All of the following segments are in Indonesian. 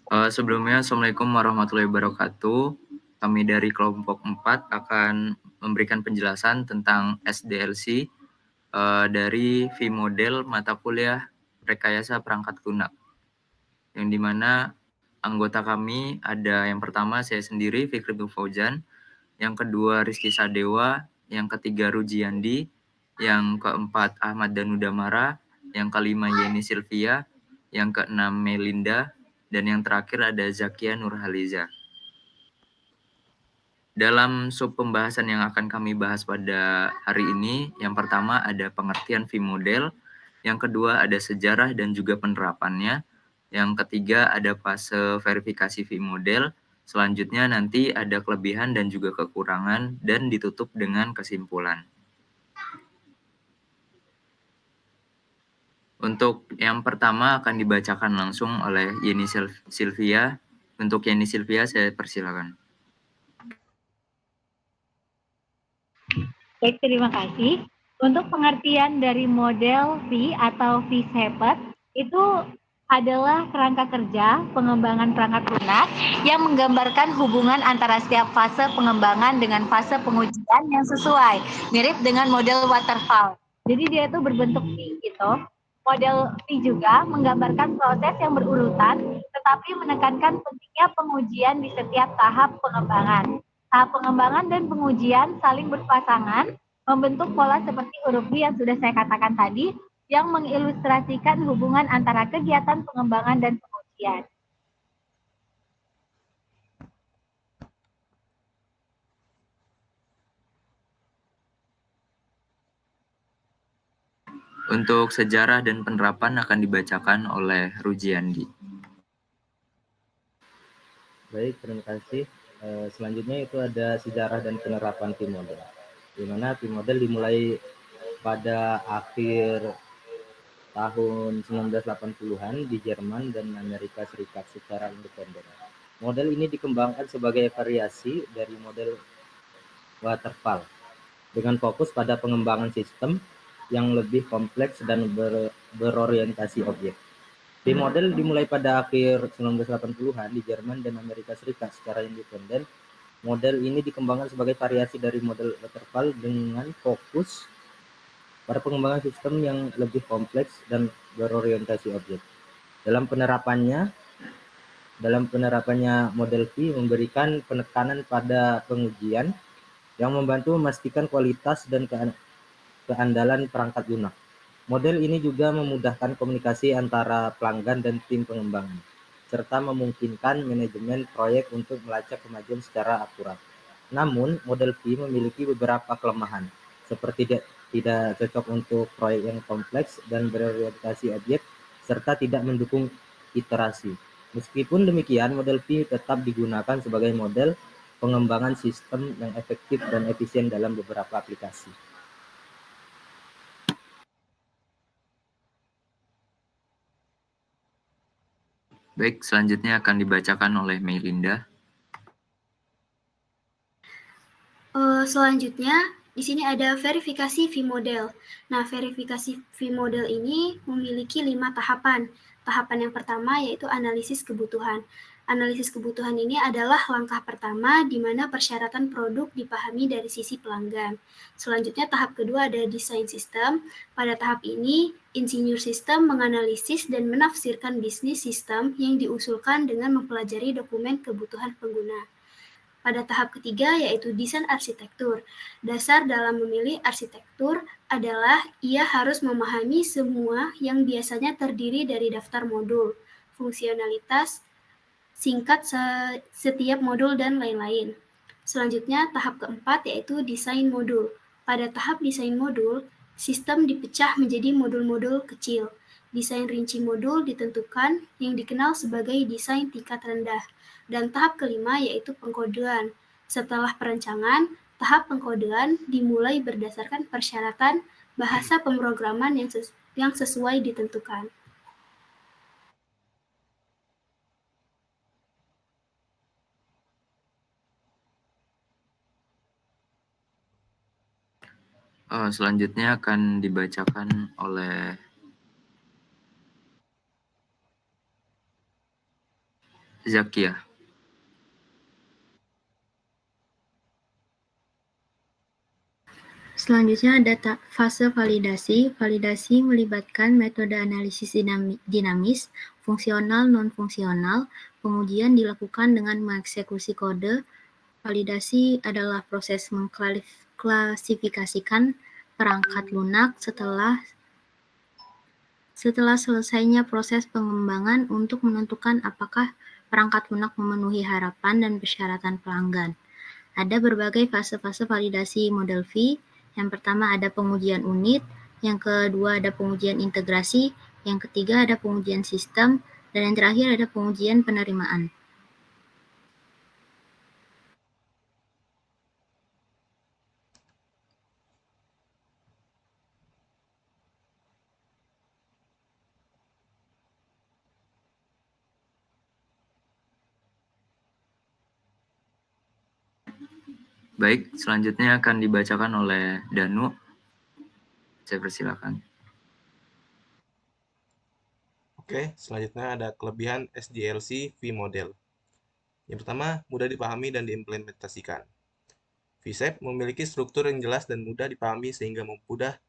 Sebelumnya, Assalamualaikum warahmatullahi wabarakatuh. Kami dari kelompok 4 akan memberikan penjelasan tentang SDLC dari V-Model mata kuliah Rekayasa Perangkat Lunak. Yang dimana anggota kami ada yang pertama saya sendiri, Fikri Fauzan, yang kedua Rizky Sadewa, yang ketiga Rujiandi, yang keempat Ahmad Danudamara, yang kelima Yeni Silvia, yang keenam Melinda, dan yang terakhir ada Zakia Nurhaliza. Dalam sub pembahasan yang akan kami bahas pada hari ini, yang pertama ada pengertian V-Model, yang kedua ada sejarah dan juga penerapannya, yang ketiga ada fase verifikasi V-Model, selanjutnya nanti ada kelebihan dan juga kekurangan, dan ditutup dengan kesimpulan. Untuk yang pertama akan dibacakan langsung oleh Yeni Silvia. Untuk Yeni Silvia saya persilakan. Baik, terima kasih. Untuk pengertian dari model V atau V-Shaped itu adalah kerangka kerja pengembangan perangkat lunak yang menggambarkan hubungan antara setiap fase pengembangan dengan fase pengujian yang sesuai, mirip dengan model waterfall. Jadi dia itu berbentuk V gitu. Model V juga menggambarkan proses yang berurutan, tetapi menekankan pentingnya pengujian di setiap tahap pengembangan. Tahap pengembangan dan pengujian saling berpasangan, membentuk pola seperti huruf V yang sudah saya katakan tadi, yang mengilustrasikan hubungan antara kegiatan pengembangan dan pengujian. Untuk sejarah dan penerapan akan dibacakan oleh Rujiandi. Baik, terima kasih. Selanjutnya itu ada sejarah dan penerapan V-Model, di mana V-Model dimulai pada akhir tahun 1980-an di Jerman dan Amerika Serikat secara independen. Model ini dikembangkan sebagai variasi dari model waterfall dengan fokus pada pengembangan sistem yang lebih kompleks dan berorientasi objek. V-Model dimulai pada akhir 1980-an di Jerman dan Amerika Serikat secara independen. Model ini dikembangkan sebagai variasi dari model waterfall dengan fokus pada pengembangan sistem yang lebih kompleks dan berorientasi objek. Dalam penerapannya model V memberikan penekanan pada pengujian yang membantu memastikan kualitas dan keandalan perangkat lunak. Model ini juga memudahkan komunikasi antara pelanggan dan tim pengembangan, serta memungkinkan manajemen proyek untuk melacak kemajuan secara akurat. Namun, model V memiliki beberapa kelemahan, seperti tidak cocok untuk proyek yang kompleks dan berorientasi objek, serta tidak mendukung iterasi. Meskipun demikian, model V tetap digunakan sebagai model pengembangan sistem yang efektif dan efisien dalam beberapa aplikasi. Baik, selanjutnya akan dibacakan oleh Melinda. Selanjutnya, di sini ada verifikasi V-Model. Nah, verifikasi V-Model ini memiliki 5 tahapan. Tahapan yang pertama yaitu analisis kebutuhan. Analisis kebutuhan ini adalah langkah pertama di mana persyaratan produk dipahami dari sisi pelanggan. Selanjutnya, tahap kedua ada desain sistem. Pada tahap ini, insinyur sistem menganalisis dan menafsirkan bisnis sistem yang diusulkan dengan mempelajari dokumen kebutuhan pengguna. Pada tahap ketiga yaitu desain arsitektur. Dasar dalam memilih arsitektur adalah ia harus memahami semua yang biasanya terdiri dari daftar modul, fungsionalitas, singkat setiap modul, dan lain-lain. Selanjutnya tahap keempat yaitu desain modul. Pada tahap desain modul, sistem dipecah menjadi modul-modul kecil. Desain rinci modul ditentukan yang dikenal sebagai desain tingkat rendah. Dan tahap kelima yaitu pengkodean. Setelah perencangan, tahap pengkodean dimulai berdasarkan persyaratan bahasa pemrograman yang sesuai ditentukan. Selanjutnya akan dibacakan oleh Zakia. Selanjutnya ada fase validasi. Validasi melibatkan metode analisis dinamis, fungsional, non-fungsional. Pengujian dilakukan dengan mengeksekusi kode. Validasi adalah proses mengklasifikasikan perangkat lunak setelah selesainya proses pengembangan untuk menentukan apakah perangkat lunak memenuhi harapan dan persyaratan pelanggan. Ada berbagai fase-fase validasi model V. Yang pertama ada pengujian unit, yang kedua ada pengujian integrasi, yang ketiga ada pengujian sistem, dan yang terakhir ada pengujian penerimaan. Baik, selanjutnya akan dibacakan oleh Danu. Saya persilakan. Oke, selanjutnya ada kelebihan SDLC V-Model. Yang pertama, mudah dipahami dan diimplementasikan. VShape memiliki struktur yang jelas dan mudah dipahami sehingga mempermudah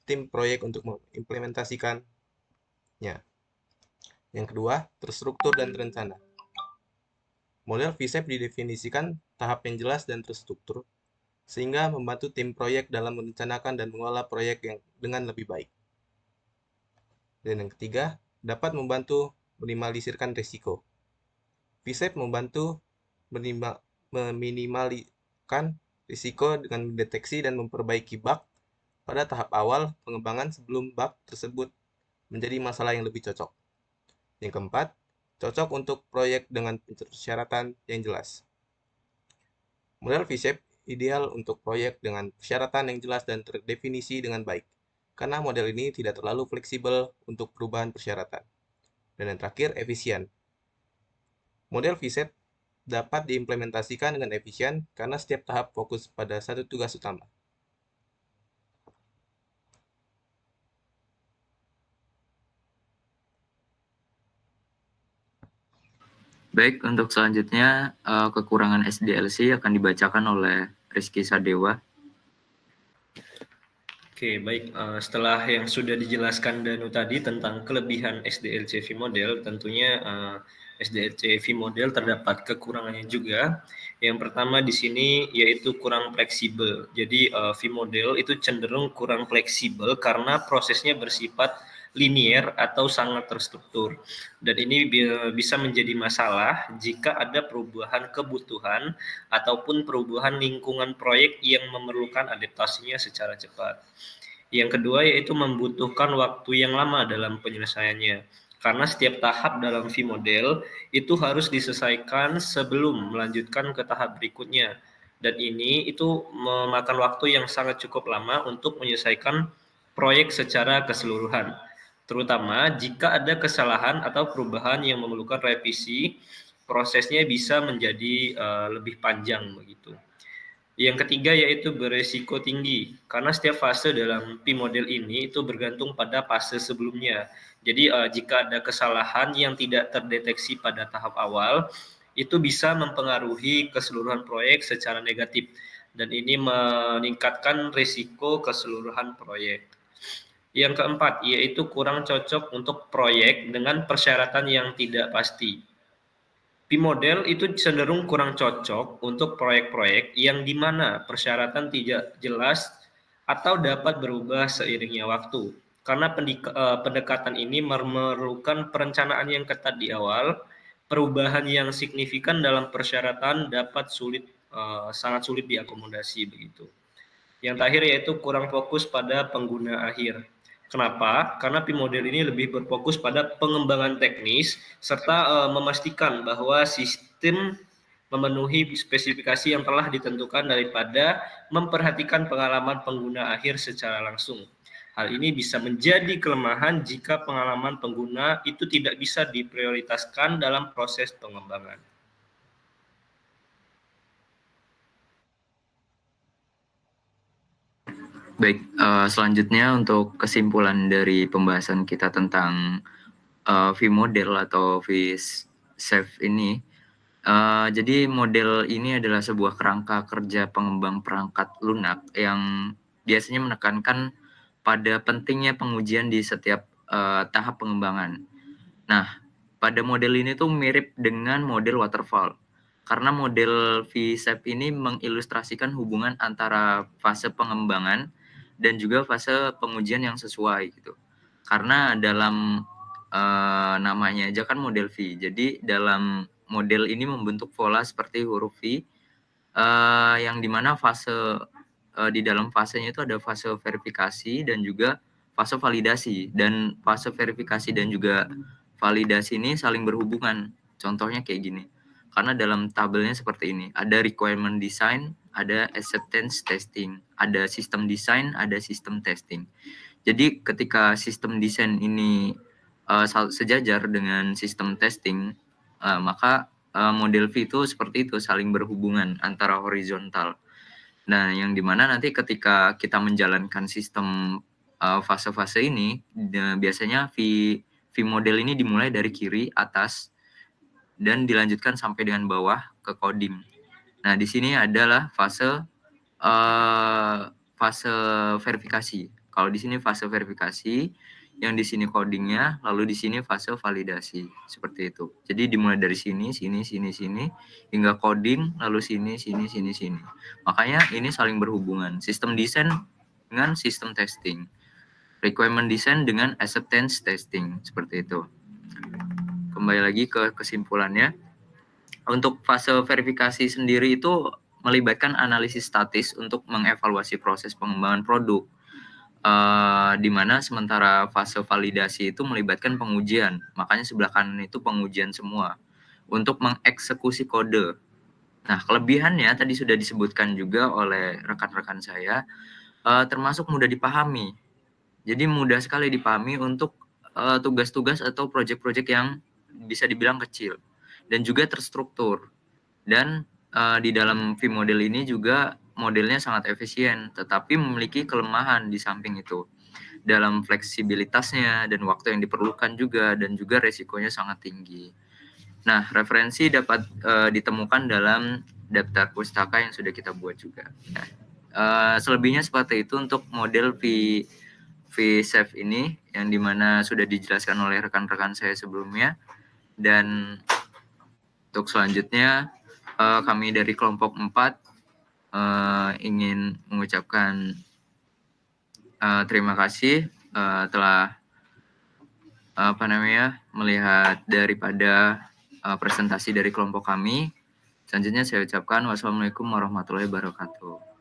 tim proyek untuk mengimplementasikannya. Yang kedua, terstruktur dan terencana. Model VShape didefinisikan tahap yang jelas dan terstruktur, sehingga membantu tim proyek dalam merencanakan dan mengelola proyek yang dengan lebih baik. Dan yang ketiga, dapat membantu meminimalisirkan risiko. VShape membantu meminimalkan risiko dengan mendeteksi dan memperbaiki bug pada tahap awal pengembangan sebelum bug tersebut menjadi masalah yang lebih cocok. Yang keempat, cocok untuk proyek dengan persyaratan yang jelas. Model VShape ideal untuk proyek dengan persyaratan yang jelas dan terdefinisi dengan baik, karena model ini tidak terlalu fleksibel untuk perubahan persyaratan. Dan yang terakhir, efisien. Model VShape dapat diimplementasikan dengan efisien karena setiap tahap fokus pada satu tugas utama. Baik, untuk selanjutnya kekurangan SDLC akan dibacakan oleh Rizky Sadewa. Oke, baik. Setelah yang sudah dijelaskan Danu tadi tentang kelebihan SDLC V-Model, tentunya SDLC V-Model terdapat kekurangannya juga. Yang pertama di sini yaitu kurang fleksibel. Jadi V-Model itu cenderung kurang fleksibel karena prosesnya bersifat linier atau sangat terstruktur, dan ini bisa menjadi masalah jika ada perubahan kebutuhan ataupun perubahan lingkungan proyek yang memerlukan adaptasinya secara cepat. Yang kedua yaitu membutuhkan waktu yang lama dalam penyelesaiannya, karena setiap tahap dalam V-Model itu harus diselesaikan sebelum melanjutkan ke tahap berikutnya, dan ini itu memakan waktu yang sangat cukup lama untuk menyelesaikan proyek secara keseluruhan, terutama jika ada kesalahan atau perubahan yang memerlukan revisi, prosesnya bisa menjadi lebih panjang begitu. Yang ketiga yaitu beresiko tinggi, karena setiap fase dalam V-Model ini itu bergantung pada fase sebelumnya. Jadi jika ada kesalahan yang tidak terdeteksi pada tahap awal, itu bisa mempengaruhi keseluruhan proyek secara negatif, dan ini meningkatkan risiko keseluruhan proyek. Yang keempat, yaitu kurang cocok untuk proyek dengan persyaratan yang tidak pasti. V-Model itu cenderung kurang cocok untuk proyek-proyek yang di mana persyaratan tidak jelas atau dapat berubah seiringnya waktu. Karena pendekatan ini memerlukan perencanaan yang ketat di awal, perubahan yang signifikan dalam persyaratan dapat sangat sulit diakomodasi begitu. Yang terakhir yaitu kurang fokus pada pengguna akhir. Kenapa? Karena V-Model ini lebih berfokus pada pengembangan teknis serta memastikan bahwa sistem memenuhi spesifikasi yang telah ditentukan daripada memperhatikan pengalaman pengguna akhir secara langsung. Hal ini bisa menjadi kelemahan jika pengalaman pengguna itu tidak bisa diprioritaskan dalam proses pengembangan. Baik, selanjutnya untuk kesimpulan dari pembahasan kita tentang V-Model atau VShape ini, Jadi model ini adalah sebuah kerangka kerja pengembang perangkat lunak yang biasanya menekankan pada pentingnya pengujian di setiap tahap pengembangan. Nah, pada model ini tuh mirip dengan model waterfall. Karena model V-shape ini mengilustrasikan hubungan antara fase pengembangan dan juga fase pengujian yang sesuai gitu. Karena dalam namanya aja kan model V. Jadi dalam model ini membentuk pola seperti huruf V yang dimana fase di dalam fasenya itu ada fase verifikasi dan juga fase validasi. Dan fase verifikasi dan juga validasi ini saling berhubungan. Contohnya kayak gini. Karena dalam tabelnya seperti ini. Ada requirement design, ada acceptance testing, ada system design, ada system testing. Jadi ketika sistem desain ini sejajar dengan sistem testing, maka model V itu seperti itu, saling berhubungan antara horizontal. Nah, yang dimana nanti ketika kita menjalankan sistem fase-fase ini, biasanya V model ini dimulai dari kiri, atas, dan dilanjutkan sampai dengan bawah ke coding. Nah, di sini adalah fase verifikasi. Kalau di sini fase verifikasi, yang di sini codingnya, lalu di sini fase validasi, seperti itu. Jadi dimulai dari sini, sini, hingga coding, lalu sini. Makanya ini saling berhubungan. Sistem desain dengan sistem testing, requirement design dengan acceptance testing, seperti itu. Kembali lagi ke kesimpulannya. Untuk fase verifikasi sendiri itu melibatkan analisis statis untuk mengevaluasi proses pengembangan produk. Di mana sementara fase validasi itu melibatkan pengujian. Makanya sebelah kanan itu pengujian semua untuk mengeksekusi kode. Nah, kelebihannya tadi sudah disebutkan juga oleh rekan-rekan saya, termasuk mudah dipahami. Jadi mudah sekali dipahami untuk tugas-tugas atau proyek-proyek yang bisa dibilang kecil dan juga terstruktur. Dan di dalam V model ini juga modelnya sangat efisien, tetapi memiliki kelemahan di samping itu. Dalam fleksibilitasnya dan waktu yang diperlukan juga, dan juga resikonya sangat tinggi. Nah, referensi dapat ditemukan dalam daftar pustaka yang sudah kita buat juga. Nah, selebihnya seperti itu untuk model V-shape ini, yang dimana sudah dijelaskan oleh rekan-rekan saya sebelumnya. Dan untuk selanjutnya, kami dari kelompok 4 ingin mengucapkan terima kasih telah melihat daripada presentasi dari kelompok kami. Selanjutnya saya ucapkan wassalamualaikum warahmatullahi wabarakatuh.